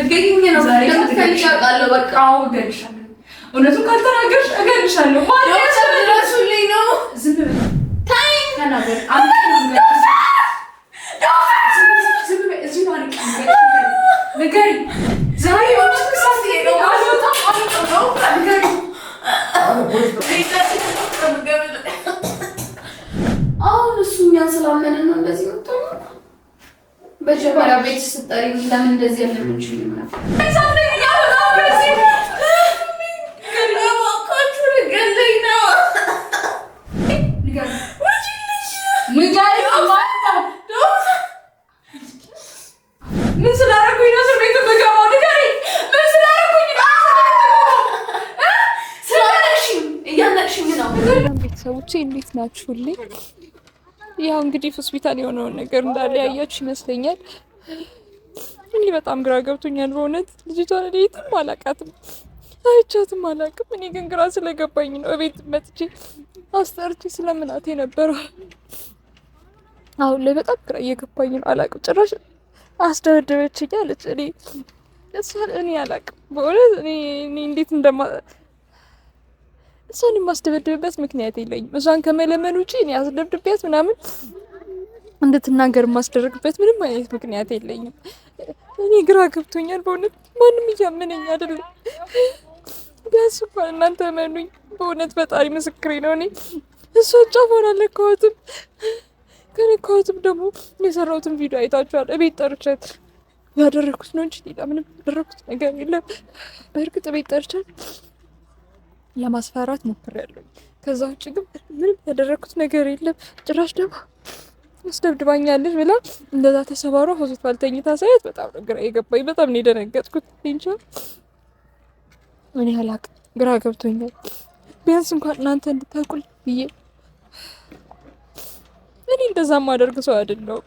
ልትገኝ ነው ለምትፈልጊ አውቃለሁ። በቃ አዎ እገልሻለሁ። እውነቱን ካልተናገርሽ እገልሻለሁ። ማለት ድረሱልኝ ነው። ዝም በይ ታይ ተናገር። ዝም በይ እዚህ ነው ንገሪኝ። ዛሬ ወጥተሽ ነው አሁን እሱ እኛን ስላመነ ነው እንደዚህ ወጥተው በጀመሪያ ቤት ስትጠሪ ለምን እንደዚህ ያለምንችል ነው ምን ስላደረኩኝ ነው እስር ቤት የምገባው? ንገሪኝ። ምን ስላደረኩኝ ነው? እያነቅሽኝ ነው። ቤተሰቦቼ እንዴት ናችሁልኝ? ያው እንግዲህ ሆስፒታል የሆነውን ነገር እንዳለ ያያችሁ ይመስለኛል። እኔ በጣም ግራ ገብቶኛል በእውነት ልጅቷን እኔ የትም አላውቃትም፣ አይቻትም አላውቅም። እኔ ግን ግራ ስለገባኝ ነው እቤት መጥቼ አስጠርቼ ስለምናት የነበረው። አሁን ላይ በጣም ግራ እየገባኝ ነው። አላውቅም ጭራሽ አስደበደበችኝ አለች። እኔ አላውቅም በእውነት እኔ እንዴት እሷን የማስደበድብበት ምክንያት የለኝም። እሷን ከመለመን ውጪ እኔ አስደብድቤያት ምናምን እንድትናገር የማስደረግበት ምንም አይነት ምክንያት የለኝም። እኔ ግራ ገብቶኛል በእውነት ማንም እያመነኝ አይደለም። ቢያንስ እንኳን እናንተ መኑኝ። በእውነት ፈጣሪ ምስክሬ ነው። እኔ እሷን ጫፏን አልነካኋትም። ከነካኋትም ደግሞ የሰራሁትን ቪዲዮ አይታችኋል። እቤት ጠርቻት ያደረኩት ነው እንጂ ሌላ ምንም ያደረኩት ነገር የለም። በእርግጥ እቤት ጠርቻት ለማስፈራራት ሞክሬያለሁ። ከዛ ውጭ ግን ምንም ያደረኩት ነገር የለም። ጭራሽ ደግሞ አስደብድባኛለች ብላ እንደዛ ተሰባሯ ሆስፒታል ተኝታ ሳያት በጣም ነው ግራ የገባኝ። በጣም ነው የደነገጥኩት። እንጃ እኔ አላቅም፣ ግራ ገብቶኛል። ቢያንስ እንኳን እናንተ እንድታውቁል ብዬ እኔ እንደዛ ማደርግ ሰው አይደለሁም።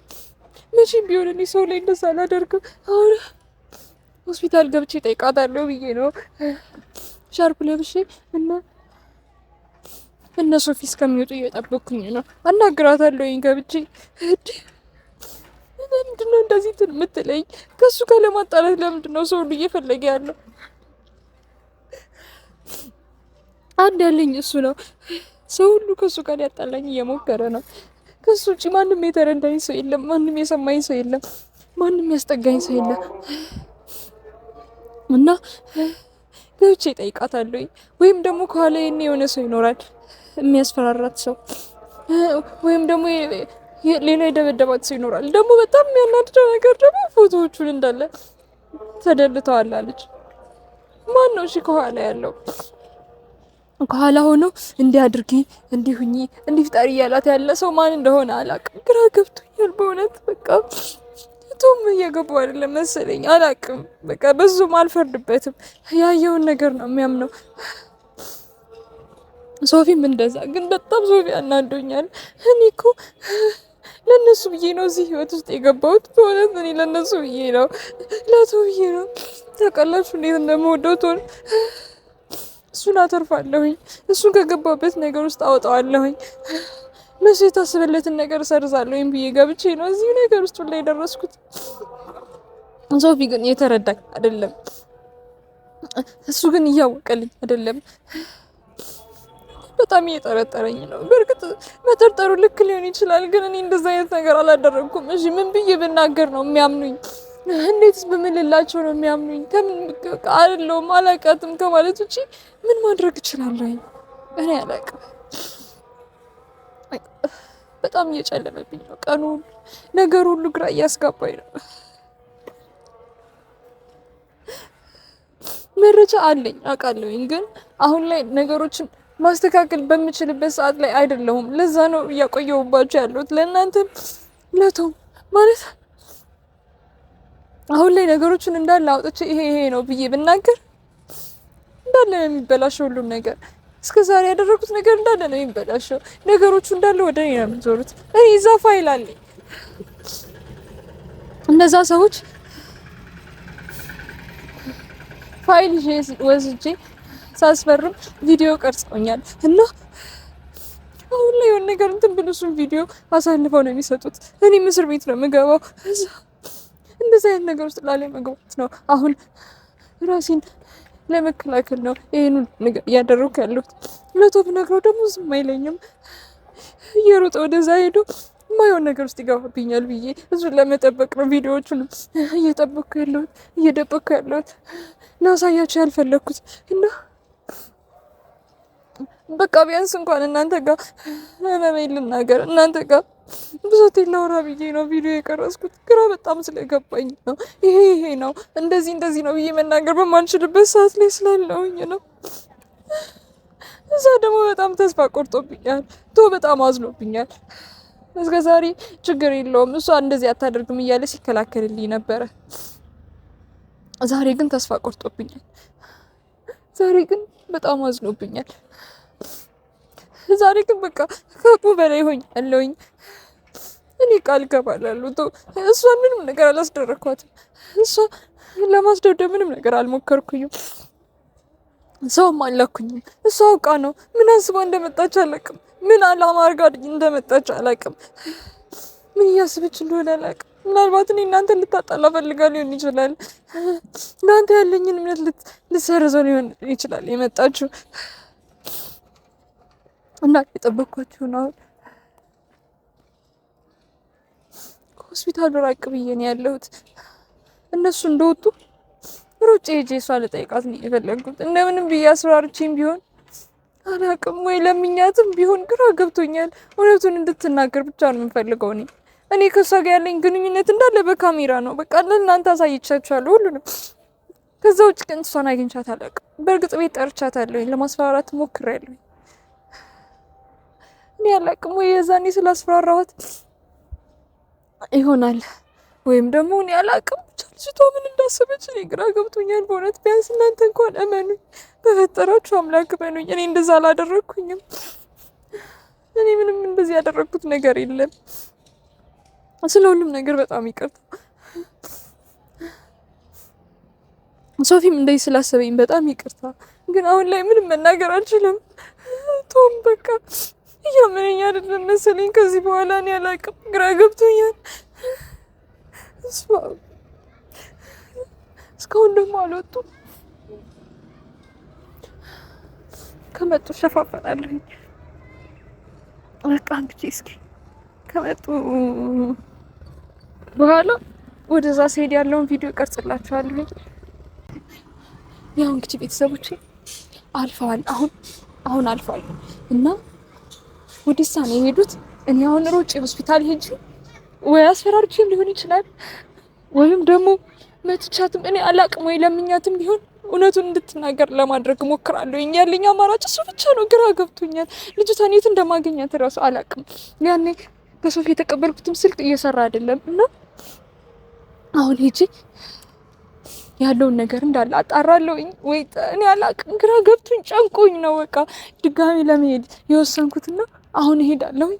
መቼም ቢሆን እኔ ሰው ላይ እንደዛ አላደርግም። አሁን ሆስፒታል ገብቼ ጠይቃታለሁ ብዬ ነው ሻርፕ ለብሼ እና እነሱ ፊት እስከሚወጡ እየጠበኩኝ ነው። አናግራታለሁኝ ገብቼ። ለምንድን ነው እንደዚህ የምትለኝ? ከእሱ ጋር ለማጣላት ለምንድን ነው ሰው ሁሉ እየፈለገ ያለው? አንድ ያለኝ እሱ ነው። ሰው ሁሉ ከእሱ ጋር ያጣላኝ እየሞከረ ነው። ከእሱ ውጭ ማንም የተረዳኝ ሰው የለም። ማንም የሰማኝ ሰው የለም። ማንም ያስጠጋኝ ሰው የለም እና ገብቼ ጠይቃታለሁ። ወይም ደግሞ ከኋላ የሆነ ሰው ይኖራል የሚያስፈራራት ሰው፣ ወይም ደግሞ ሌላ የደበደባት ሰው ይኖራል። ደግሞ በጣም የሚያናድደው ነገር ደግሞ ፎቶዎቹን እንዳለ ተደልተዋል አለች። ማን ነው እሺ ከኋላ ያለው? ከኋላ ሆኖ እንዲህ አድርጊ፣ እንዲህ ሁኚ፣ እንዲህ ፍጠሪ እያላት ያለ ሰው ማን እንደሆነ አላውቅም። ግራ ገብቶኛል በእውነት በቃ ቶም እየገባው አይደለም መሰለኝ፣ አላውቅም። በቃ ብዙም አልፈርድበትም። ያየውን ነገር ነው የሚያምነው። ሶፊም እንደዛ። ግን በጣም ሶፊ አናዶኛል። እኔ እኮ ለነሱ ብዬ ነው እዚህ ህይወት ውስጥ የገባሁት። በእውነት እኔ ለነሱ ብዬ ነው፣ ለቶ ብዬ ነው። ታውቃላችሁ እንዴት እንደምወደው ቶን። እሱን አተርፋለሁኝ። እሱን ከገባበት ነገር ውስጥ አወጣዋለሁኝ። ለሱ የታሰበለትን ነገር ሰርዛለሁኝ ብዬ ገብቼ ነው እዚህ ነገር ውስጥ ላይ ደረስኩት። ሶፊ ግን የተረዳኝ አይደለም። እሱ ግን እያወቀልኝ አይደለም። በጣም እየጠረጠረኝ ነው። በእርግጥ መጠርጠሩ ልክ ሊሆን ይችላል፣ ግን እኔ እንደዛ አይነት ነገር አላደረኩም። እሺ ምን ብዬ ብናገር ነው የሚያምኑኝ? እንዴትስ በምልላቸው ነው የሚያምኑኝ? ከምን አይደለሁም አላውቃትም ከማለት ውጪ ምን ማድረግ እችላለሁ? እኔ አላውቅም። በጣም እየጨለመብኝ ነው ቀኑ። ነገር ሁሉ ግራ እያስጋባኝ ነው። መረጃ አለኝ አውቃለሁኝ፣ ግን አሁን ላይ ነገሮችን ማስተካከል በምችልበት ሰዓት ላይ አይደለሁም። ለዛ ነው እያቆየሁባቸው ያለሁት። ለእናንተም ለቶም ማለት አሁን ላይ ነገሮችን እንዳለ አውጥቼ ይሄ ነው ብዬ ብናገር እንዳለ ነው የሚበላሸው ሁሉም ነገር። እስከ ዛሬ ያደረኩት ነገር እንዳለ ነው የሚበላሸው። ነገሮቹ እንዳለ ወደ እኔ ነው የሚዞሩት። እኔ እዛ ፋይል አለኝ። እነዛ ሰዎች ፋይል ወስጄ ሳስፈርም ቪዲዮ ቀርጸውኛል እና አሁን ላይ የሆነ ነገር እንትን ብሎ እሱን ቪዲዮ አሳልፈው ነው የሚሰጡት። እኔ እስር ቤት ነው የምገባው። እንደዚህ አይነት ነገር ውስጥ ላለመግባት ነው። አሁን ራሴን ለመከላከል ነው ይሄን ነገር እያደረኩ ያለሁት። ለቶብ ነግረው ደግሞ ዝም አይለኝም። እየሮጠ ወደዛ ሄዶ የማይሆን ነገር ውስጥ ይገባብኛል ብዬ እሱን ለመጠበቅ ነው ቪዲዮዎቹን እየደበቅኩ ያለሁት ላሳያቸው ያልፈለግኩት እና በቃ ቢያንስ እንኳን እናንተ ጋር ህመሜን ልናገር፣ እናንተ ጋር ብዙቴን ላውራ ብዬ ነው ቪዲዮ የቀረጽኩት። ግራ በጣም ስለገባኝ ነው። ይሄ ነው እንደዚህ ነው ብዬ መናገር በማልችልበት ሰዓት ላይ ስላለሁኝ ነው። እዛ ደግሞ በጣም ተስፋ ቆርጦብኛል። በጣም አዝኖብኛል። እስከ ዛሬ ችግር የለውም እሷ እንደዚህ አታደርግም እያለ ሲከላከልልኝ ነበረ። ዛሬ ግን ተስፋ ቆርጦብኛል። ዛሬ ግን በጣም አዝኖብኛል። ዛሬ ግን በቃ ከቁ በላይ ሆኛለሁኝ። እኔ ቃል ገባላለሁ። እሷ ምንም ነገር አላስደረኳትም። እሷ ለማስደብደብ ምንም ነገር አልሞከርኩኝም። ሰውም አላኩኝም። እሷ አውቃ ነው። ምን አስባ እንደመጣች አላውቅም። ምን አላማ አድርጋ እንደመጣች አላውቅም። ምን እያስበች እንደሆነ አላውቅም። ምናልባት እኔ እናንተ ልታጣላ ፈልጋ ሊሆን ይችላል። እናንተ ያለኝን እምነት ልትሰርዘው ሊሆን ይችላል የመጣችው እና የጠበቅኳችሁ ነው። ከሆስፒታሉ ራቅ ብዬ ነው ያለሁት። እነሱ እንደወጡ ሮጬ ሄጄ እሷ ልጠይቃት ነው የፈለግኩት። እንደምንም ብዬ አስፈራርቼም ቢሆን አላውቅም ወይ ለምኛትም ቢሆን ግራ ገብቶኛል። እውነቱን እንድትናገር ብቻ ነው የምፈልገው። እኔ ከእሷ ጋር ያለኝ ግንኙነት እንዳለ በካሜራ ነው። በቃ ለእናንተ አሳይቻችኋለሁ ሁሉንም። ከዛ ውጭ ግን እሷን አግኝቻት አላውቅም። በእርግጥ ቤት ጠርቻታለሁ፣ ለማስፈራራት ሞክሬያለሁ። እኔ አላውቅም ወይ የዛኔ ስላስፈራራኋት ይሆናል ወይም ደግሞ እኔ አላውቅም። ብቻ ልጅቷ ምን እንዳሰበች እኔ ግራ ገብቶኛል በእውነት። ቢያንስ እናንተ እንኳን እመኑኝ፣ በፈጠራችሁ አምላክ እመኑኝ። እኔ እንደዛ አላደረግኩኝም። እኔ ምንም እንደዚህ ያደረግኩት ነገር የለም። ስለ ሁሉም ነገር በጣም ይቅርታ። ሶፊም እንደዚህ ስላሰበኝ በጣም ይቅርታ። ግን አሁን ላይ ምንም መናገር አልችልም። ቶም በቃ እያመነኝ አይደለም መሰለኝ። ከዚህ በኋላ እኔ አላውቅም፣ ግራ ገብቶኛል። እስካሁን ደግሞ አልወጡም። ከመጡ ሸፋፈናለሁ። በቃ እንግዲህ እስኪ ከመጡ በኋላ ወደዛ ሲሄድ ያለውን ቪዲዮ ቀርጽላችኋለሁ። ያው እንግዲህ ቤተሰቦቼ አልፈዋል። አሁን አልፈዋል እና ወደዛ ነው የሄዱት። እኔ አሁን ሮጬ ሆስፒታል ሄጄ ወይ አስፈራርቼም ሊሆን ይችላል ወይም ደግሞ መትቻትም እኔ አላቅም ወይ ለምኛትም ቢሆን እውነቱን እንድትናገር ለማድረግ ሞክራለሁ። ያለኝ አማራጭ እሱ ብቻ ነው። ግራ ገብቶኛል። ልጅቷን የት እንደማገኛት እራሱ አላቅም። ያኔ ከሶፊ የተቀበልኩትም ስልክ እየሰራ አይደለም እና አሁን ሄጄ ያለውን ነገር እንዳለ አጣራለሁኝ ወይ እኔ አላቅም። ግራ ገብቶኝ ጨንቆኝ ነው በቃ ድጋሚ ለመሄድ የወሰንኩትና አሁን እሄዳለሁ።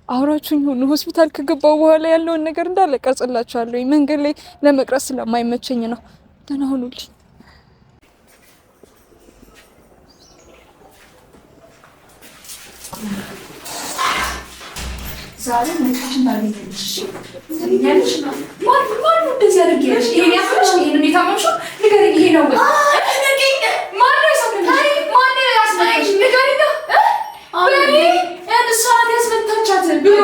አውራችሁኝ ሁሉ ሆስፒታል ከገባው በኋላ ያለውን ነገር እንዳለ ቀርጽላችኋለሁ። መንገድ ላይ ለመቅረጽ ስለማይመቸኝ ነው። ደህና ሁኑልኝ። ዛሬ ነጭችን ታገኛለሽ። ታገኛለሽ ነው ማን እንደዚህ ያደርግልሽ? ይሄን ያፈሽ ይሄን የታመምሽ ንገሪኝ። ይሄ ነው ንገሪኝ። ማን ነው ያስመታሽ? ማን ነው ያስመታሽ? ንገሪኝ። አሬ እሷን ያስመታቻት ብሎ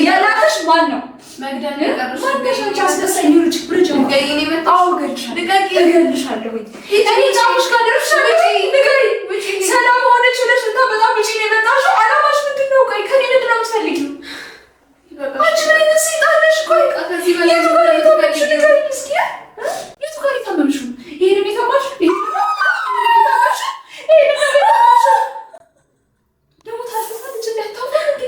ያላከሽ ማን ነው? መግደል ያቀርሽ ማንገሻች አስደሰኝ ልጅ ብርጅ ንገሪኝ። መጣው ገጭ ንገሪኝ። እገልሻለሁ ወይ እኔ ጫፍሽ ጋር ደርሻለሁ። ንገሪኝ። ሰላም ሆነች ብለሽ በጣም ብቻ ነው የመጣሽው። አላማሽ ምንድነው? ቆይ ከኔ ምንድነው የምትፈልጊው? አንቺ ምን አይነት ሰይጣን ነሽ? ቆይ ከዚህ በላይ ተመልሽ ንገሪኝ እስኪ። የቱ ጋር የታመምሽው? ይሄን ቤታማሽ ደግሞ ታስፋ ልጅ እንዳታውቃ እንዴ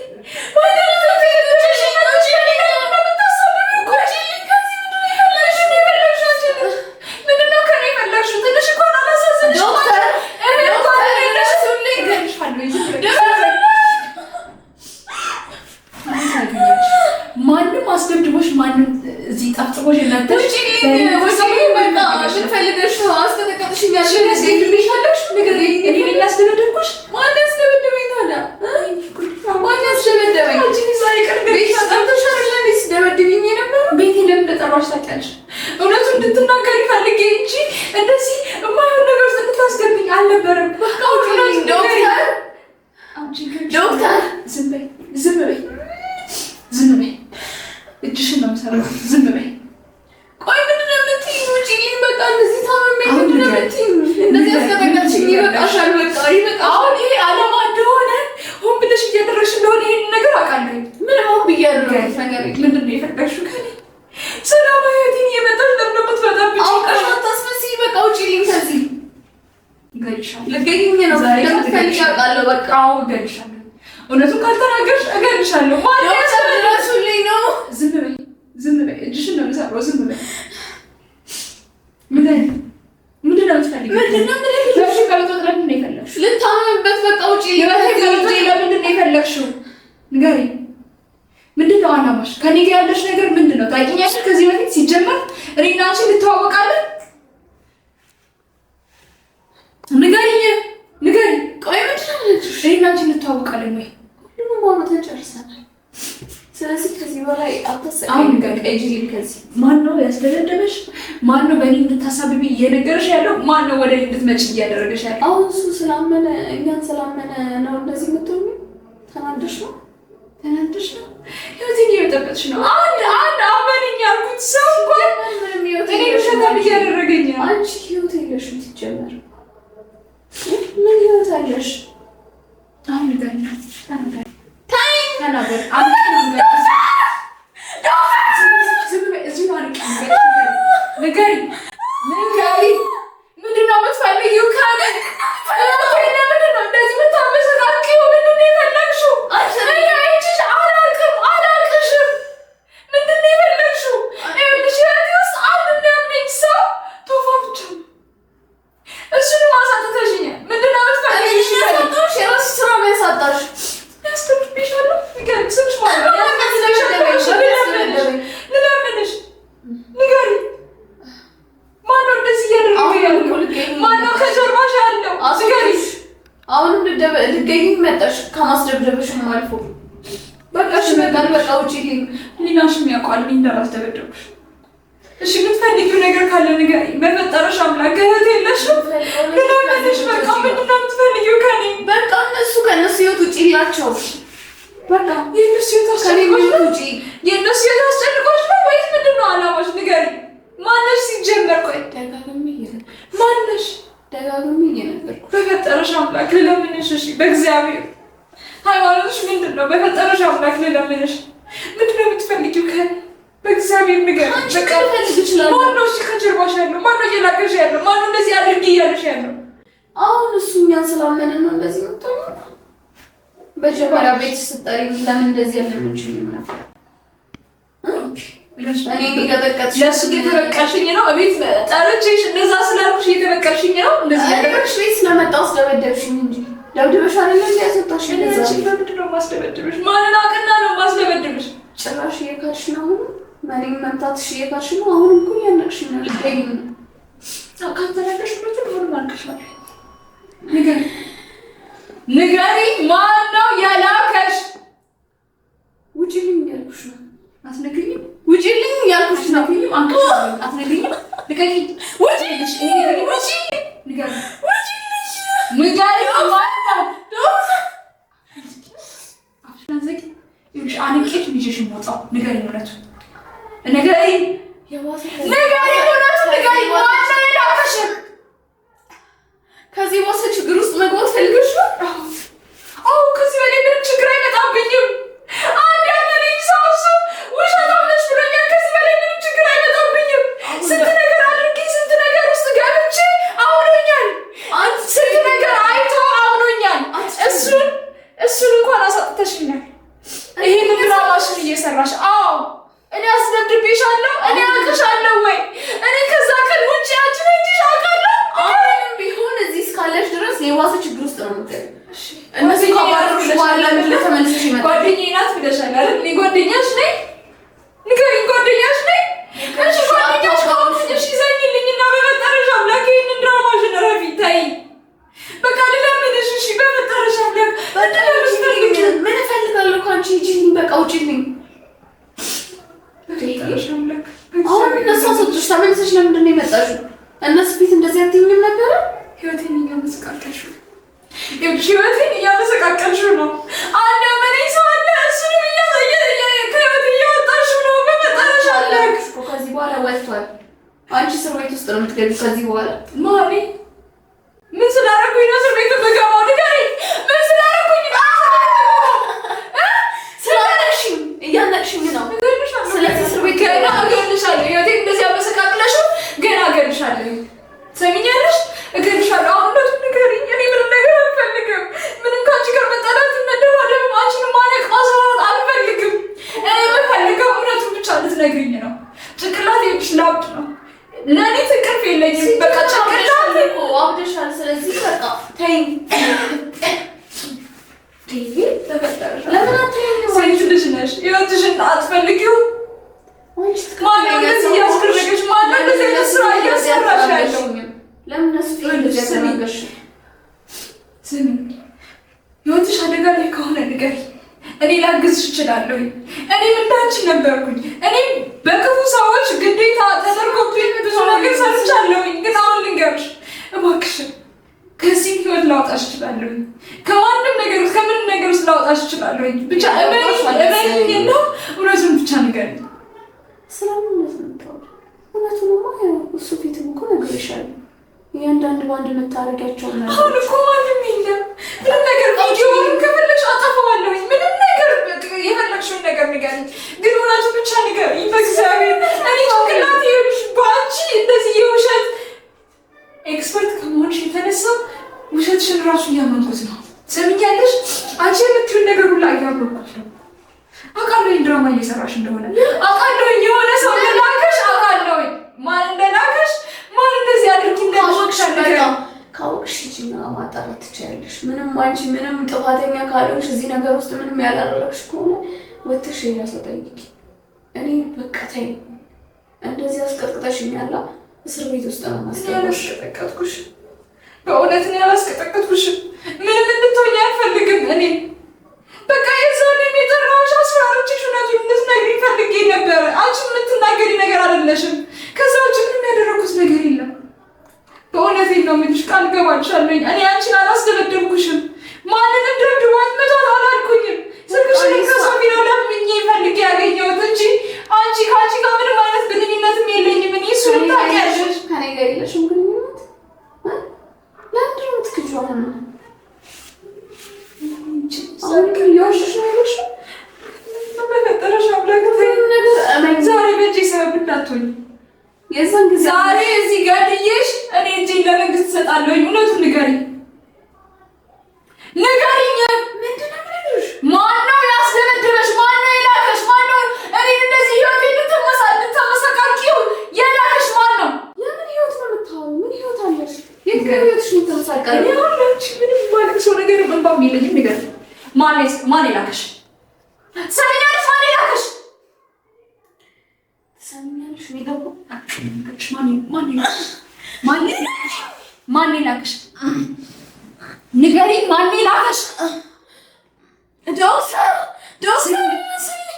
ማንም አስደብድቦሽ ማንም እዚህ ጣፍጥቦሽ እናንተ ንገሪኝ፣ ምንድን ነው የፈለግሽው ከእኔ? ሰላማዊ ህይወቴን እየመጣሽ ለምን ነው የምትበጣብኝ? አውቀሽ አታስመስይ። በቃ ውጪልኝ ከዚህ። እገልሻለሁ። ልትገይኝ ነው እንደምትፈልጊ አውቃለሁ። በቃ አዎ እገልሻለሁ። እውነቱን ካልተናገርሽ እገልሻለሁ። ድረሱልኝ ነው። ዝም በይ፣ ዝም በይ። እጅሽን ነው የምሰብረው። ዝም በይ። ምንድን ነው የምትፈልጊው? ምንድን ነው የምትፈልጊው? ለምንድን ነው የፈለግሽው? ልታመምበት። በቃ ውጪልኝ። ለምንድን ነው የፈለግሽው? ንገሪኝ። ምንድን ነው አላማሽ? ከኔ ጋር ያለሽ ነገር ምንድን ነው? ታውቂኛለሽ? ከዚህ በፊት ሲጀመር እኔና አንቺ እንተዋወቃለን? ንገሪኝ፣ ንገሪኝ። ቆይ ምንድን ነው ያለችሽ? እኔና አንቺ እንተዋወቃለን ወይ? ሁሉንም ማውራት ጨርሰናል። ስለዚህ ከዚህ በላይ አታሰቃይ። አሁን ንገሪኝ። እጅልኝ ከዚህ። ማን ነው ያስደበደበሽ? ማን ነው በእኔ እንድታሳብቢ እየነገረሽ ያለው? ማን ነው ወደ እኔ እንድትመጪ እያደረገሽ ያለው? አሁን እሱ ስላመነ እኛን ስላመነ ነው እንደዚህ የምትሆኚ? ተናደሽ ነው? ተናደሽ ነው? ህይወቴን እየበጠበጥሽ ነው። አንድ አመነኝ ያልኩት ሰው እንኳን እኔ ውሸታም እያደረገኝ ነው። አንቺ ህይወት የለሽም ሲጀመር። ምን ህይወት አለሽ? አሁን ንገሪኝ። ተናገሪ። ተናገር። ንገሪኝ። ምንድን ነው የምትፈልጊው ከእኔ? ምንድን ነው እንደዚህ የምታመሰቃቂው? ምንድን ነው የፈለግሽው? አላውቅሽም። ምንድን ነው የፈለግሽው? ይኸውልሽ ህይወቴ ውስጥ አንድ የሚያምነኝ ሰው ቶፋ ብቻ ነው። እሱንም አሳጥተሽኛል። ምንድን ነው የምትፈልጊው? የራስሽ ስራ ነው ያሳጣሽ። ያስተምርብሻለሁ። ንገሪኝ። ስምሽ ማለት ነው? ልለምንሽ። ንገሪኝ። ማነው እንደዚህ እያደረገ ያለው? ማነው ከጀርባሽ ያለው? ንገሪኝ። አሁንም ልትገኝ መጣሽ ከማስደብደብሽም አልፎ። በቃ እሺ፣ በቃ ውጪልኝ። ሊናሽም ያውቀዋል እኔ እንዳላስደበደብሽ። እሺ የምትፈልጊው ነገር ካለ ንገሪኝ። በፈጠረሽ አምላክ እህት የለሽም? ልለምንሽ። በቃ ምንድን ነው የምትፈልጊው ከእኔ? በቃ ከእነሱ ህይወት ውጪላቸው። በቃ የእነሱ ህይወት አስጨንቆሽ ነው? ውጪ። የእነሱ ህይወት አስጨንቆሽ ነው ወይስ ምንድን ነው አላማሽ? ንገሪኝ። ማነሽ ሲጀመር? ቆይ ማነሽ? ደጋግሜ እየነገርኩሽ። በፈጠረሽ አምላክ ልለምንሽ። እሺ በእግዚአብሔር ሃይማኖትሽ ምንድን ነው? በፈጠረሽ አምላክ ልለምንሽ። ምንድን ነው የምትፈልጊው ከእኔ? በእግዚአብሔር ንገሪኝ። በቃ ማነው እሺ ከጀርባሽ ያለው? ማነው እየላከሽ ያለው? ማነው እንደዚህ አድርጊ እያለሽ ያለው? አሁን እሱ እኛን ስላመንን ነው እንደዚህ የምትሆኚው። መጀመሪያ ቤት ስትጠሪ ለምን እንደዚህ ያለምንችል ነበር? እኔ የሚቀጠቀጥሽ ለእሱ እየተበቀልሽኝ ነው? እቤት ጠርቼሽ እንደዛ ስላልኩሽ እየተበቀልሽኝ ነው? እንደዚህ ያደረግሽ? ቤት ስለመጣሁ ስለበደብሽኝ እንጂ ደብድበሽ አይደለም ያሰጣሽ። ለምንድን ነው የማስደበድብሽ? ማንን አቅና ነው የማስደበድብሽ? ጭራሽ እየካድሽ ነው። አሁን እኔን መምታትሽ እየካድሽ ነው። አሁንም እኮ እያነቅሽኝ ነው። ልትገይኝ ነው። ካልተናገርሽ ሁለቱን ሆንም አልከሻል። ንገሪኝ። ማን ነው የላከሽ? ውጪልኝ እያልኩሽ ነው። አትነግሪኝም? ውጪልኝ እያልኩሽ ነው። አትነግሪኝም? ንገሪኝ። አንቄት ልጅሽ የምወጣው ንገሪኝ። እውነቱን ንገሪኝ። ማነው የላከሽ? ከዚህ በኋላ ችግር ውስጥ መግባት ፈልገሽ ነው? አዎ፣ ከዚህ በላይ ምንም ችግር አይመጣብኝም። አንድ ያመነኝ ሰው እሱ ውሸታም ነሽ ብሎኛል። ከዚህ በላይ ምንም ችግር አይመጣብኝም። ስንት ነገር አድርጌ ስንት ነገር ውስጥ ገብቼ አምኖኛል። ስንት ነገር አይቶ አምኖኛል። እሱን እንኳን አሳጥተሽኛል። ይሄን ድራማሽን እየሰራሽ። አዎ እኔ አስደብድቤሻለሁ። እኔ አውቅሻለሁ ወይ? እኔ ከዛ ቀን ውጭ አንቺ ላይ እንዲሽ አውቃለሁ። አሁንም ቢሆን እዚህ እስካለሽ ድረስ የዋሰ ችግር ውስጥ ነው የምትገቢው። እነሱ ከባረሩሽ በኋላ ምንድን ነው ተመልሰሽ ይመጣል? ጓደኛዬ ናት ብለሻል አይደል? እኔ ጓደኛሽ ነኝ። ንገሪኝ፣ ጓደኛሽ ነኝ? እሺ ጓደኛሽ ከሆንሽ ይዘኝልኝና በፈጠረሽ አምላክ ይሄንን ድራማሽን ረፊ ታይ። በቃ ልለምንሽ። እሺ በፈጠረሽ አምላክ ምን እፈልጋለሁ ከአንቺ? ሂጂልኝ፣ በቃ ውጪልኝ። አሁን እነሱ አስወጡሽ። ተመልሰሽ ለምንድን ነው የመጣሽው? እነሱ ፊት እንደዚህ አትይኝም ነበረ? ህይወቴን እያመሰቃቀልሽው ህይወቴን እያመሰቃቀልሽው ነው። አንድ ያመነኝ ሰው አለ። እሱንም ከህይወቴ እያወጣሽው ነው። በፈጠረሽ አምላክ ከዚህ በኋላ ወጥቷል። አንቺ እስር ቤት ውስጥ ነው የምትገቢው ከዚህ በኋላ። ማሪ ምን ስላደረኩኝ ነው እስር ቤት የምገባው? ንገሪኝ። ምን ስላደረኩኝ? ስላነቅሽኝ፣ እያነቅሽኝ ነው። ገና እገልሻለሁ። ህይወቴን እንደዚህ አመሰቃቅለሽው ገና እገልሻለሁ። ሰሚኛለሽ? እገልሻለሁ። አሁን እንደቱ ንገሪኝ። እኔ ምንም ነገር አልፈልግም። ምንም ከአንቺ ጋር መጣላት መደባደብ፣ አንቺን ማነቅ ማስፈራራት አልፈልግም። እኔ የምፈልገው እውነቱን ብቻ እንድትነግሪኝ ነው። ጭንቅላቴ ብሽ ላብድ ነው። ለእኔ ትንቅልፍ የለኝም። በቃ ጭንቅላቴ አብደሻል። ስለዚህ በቃ ተይኝ። ለምን አትይኝም? ሴት ልጅ ነሽ። ህይወትሽን አትፈልጊውም? ማነው እንደዚህ እያስደረገሽ? ማነው እንደዚህ አይነት ስራ እያሰራሽ ያለው? ለምን ነሱ እንደዚህ ስሚ፣ ህይወትሽ አደጋ ላይ ከሆነ ንገሪኝ። እኔ ላግዝሽ እችላለሁ። እኔም እንዳንቺ ነበርኩኝ። እኔም በክፉ ሰዎች ግዴታ ተደርጎብኝ ብዙ ነገር ሰርቻለሁኝ። ግን አሁን ልንገርሽ እባክሽን፣ ከዚህ ህይወት ላውጣሽ እችላለሁኝ። ከማንም ነገር ውስጥ ከምንም ነገር ውስጥ ላውጣሽ እችላለሁኝ። ብቻ እመኝና እውነቱን ብቻ ንገሪኝ። እውነቱንማ እሱ ፊትም እኮ ነግሬሻለሁ። እያንዳንዱ ባንድ የምታደርጊያቸው አሁን እኮ ማንም የለም። ምንም ነገር ቪዲዮውን ከፈለግሽ አጠፋዋለሁኝ። ምንም ነገር የፈለግሽውን ነገር ንገሪኝ፣ ግን እውነቱን ብቻ ንገሪኝ በእግዚአብሔር። እኔ ጭንቅላቴ ይኸውልሽ በአንቺ እንደዚህ የውሸት ኤክስፐርት ከመሆንሽ የተነሳ ውሸትሽን እራሱ እያመንኩት ነው። ሰምኛለሽ? አንቺ የምትይውን ነገር ሁላ እያመንኩት ነው። አውቃለሁኝ ድራማ እየሰራሽ እንደሆነ አውቃለሁኝ። የሆነ ሰው እንደላከሽ አውቃለሁኝ። ማን እንደላከሽ ማን እንደዚህ አድርጊ እንደላከሽ ካወቅሽ ሂጂና ማጣራት ትችያለሽ። ምንም አንቺ ምንም ጥፋተኛ ካልሆንሽ እዚህ ነገር ውስጥ ምንም ያላደረግሽ ከሆነ ወጥተሽ ሌላ ሰው ጠይቂ። እኔ በቃ ተይኝ። እንደዚህ አስቀጥቅጠሽኛል። እስር ቤት ውስጥ ነው ያላስቀጠቀጥኩሽ። በእውነት ነው ያላስቀጠቀጥኩሽም። ምንም እንድትሆኝ አልፈልግም። እኔ በቃ የዛኔም የጠራሁሽ አስፈራርቼሽ እውነቱን እንድትነግሪኝ ፈልጌ ነበረ። አንቺ የምትናገሪ ነገር አይደለሽም። ከዛ ውጭ ምንም ያደረኩት ነገር የለም። በእውነቴን ነው የምልሽ፣ ቃል ገባልሻለሁኝ። እኔ አንቺን አላስደበደብኩሽም። ማንንም ደብድቧት መቷት አላልኩኝም። ስልክሽን ከሰው ቢሮ ለምኜ ፈልጌ ያገኘሁት እንጂ አንቺ ከአንቺ ጋር ምንም አይነት ግንኙነትም የለኝም። እኔ እሱንም ታውቂያለሽ። ከእኔ ጋር የለሽም ግንኙነት። ለምንድን ነው የምትክጂው? አሁን እየዋሸሽ ነው ያለሽው። በፈጠረሽ አምላክ ዛሬ በእጄ ሰበብ እንዳትሆኝ። የዛን ጊዜ ዛሬ እዚህ ገድዬሽ እኔ እጄን ለመንግስት እሰጣለሁኝ። እውነቱን ንገሪኝ፣ ንገሪኝ። ምንድን ነው የምነግርሽ? ማነው ያስደበደበሽ? ማነው የላከሽ? ማነው እኔን እንደዚህ ህይወቴ እንድታመሰቃቂው የላከሽ? ማነው? የምን ህይወት ነው የምታወሪው? ምን ህይወት አለሽ? የት ጋር ህይወትሽ የምታመሰቃቂው? እኔ አለች ምንም የማለቅሰው ነገር እንባም የለኝም። ንገሪኝ፣ ማን የላከሽ? ሰሚኛለሽ? ማን የላከሽ? ሰሚኛለሽ? ሚገባ ማን ላከሽ? ንገሪኝ፣ ማን ላከሽ? ዶክተር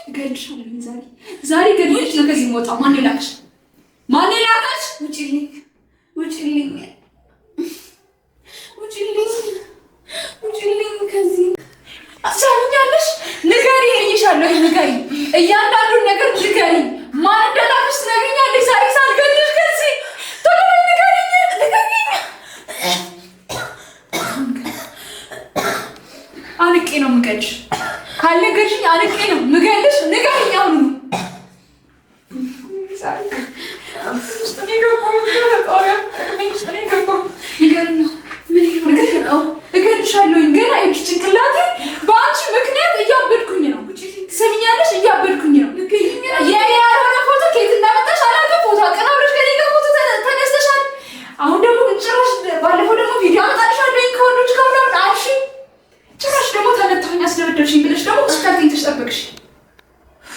እገልሻለሁ። ዛሬ ገድዬሽ ነው ከዚህ የምወጣው። ማን ላከሽ? ውጪልኝ ከዚህ። ሰሚኛለሽ? ንገሪኝ እልሻለሁ። ንገሪኝ፣ እያንዳንዱን ነገር ንገሪኝ። ማን እንደላከሽ ትነግሪኛለሽ። ዛሬ ሳልገልሽ ከዚህ ቶሎ ንገሪኝ። አንቄ ነው የምገልሽ። ካልነገርሽኝ አንቄ ነው የምገልሽ። ንገሪኝ አሁን። እገልሻለሁኝ ገና ይኸውልሽ፣ ጭንቅላቴ በአንቺ ምክንያት እያበድኩኝ ነው። ትሰሚኛለሽ? እያበድኩኝ ነው። የኔ ያልሆነ ፎቶ ከየት እንዳመጣሽ አላውቅም። ፎቶ አቀናብረሽ ከኔ ጋር ፎቶ ተነስተሻል። አሁን ደግሞ ጭራሽ ባለፈው ደግሞ ቪዲዮ አመጣልሻለሁኝ ከወንዶች ጋር ምናምን አልሽኝ። ጭራሽ ደግሞ ተመታሁኝ አስደበደብሽኝ ብለሽ ደግሞ እስካልተኝ ተጠበቅሽ።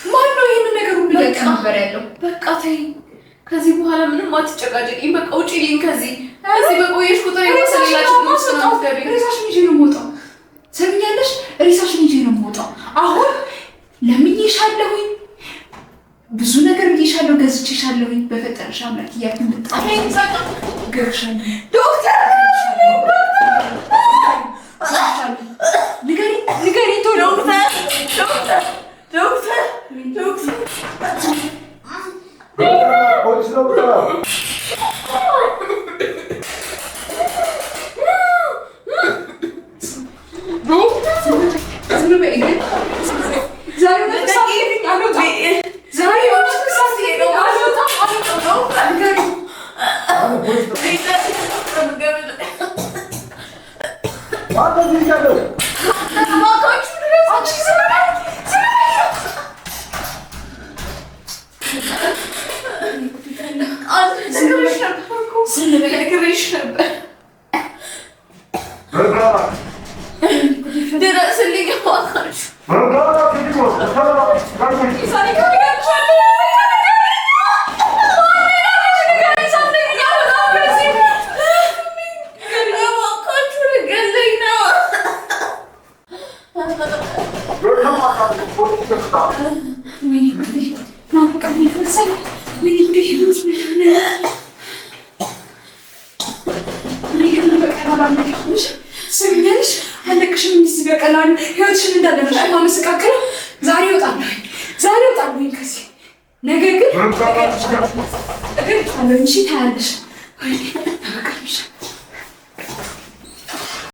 ማነው ይህንን ነገር ሁሉ እያቀናበረ ያለው? በቃ ተይኝ። ከዚህ በኋላ ምንም አትጨቃጨቂኝ። በቃ ውጪልኝ ከዚህ በቆየሽ ቁጥር ሬሳሽን ይዤ ነው የምወጣው። ሰሚኛለሽ? ሬሳሽን ይዤ ነው የምወጣው። አሁን ለምኜሻለሁኝ፣ ብዙ ነገር ብዬሻለሁ፣ ገዝቼሻለሁኝ። በፈጠረሽ አምላክ እያልኩኝ ዶክተር ንገሪኝ ቶሎ ፖሊስ ነው ብላ ዛሬ ስሚኛለሽ፣ አለቅሽም እንዲህ በቀላሉ ህይወትሽን እንዳለሽ ማመሰቃቀለው ዛሬ እወጣለሁ ከዚህ ነገር ግን ታያለሽ።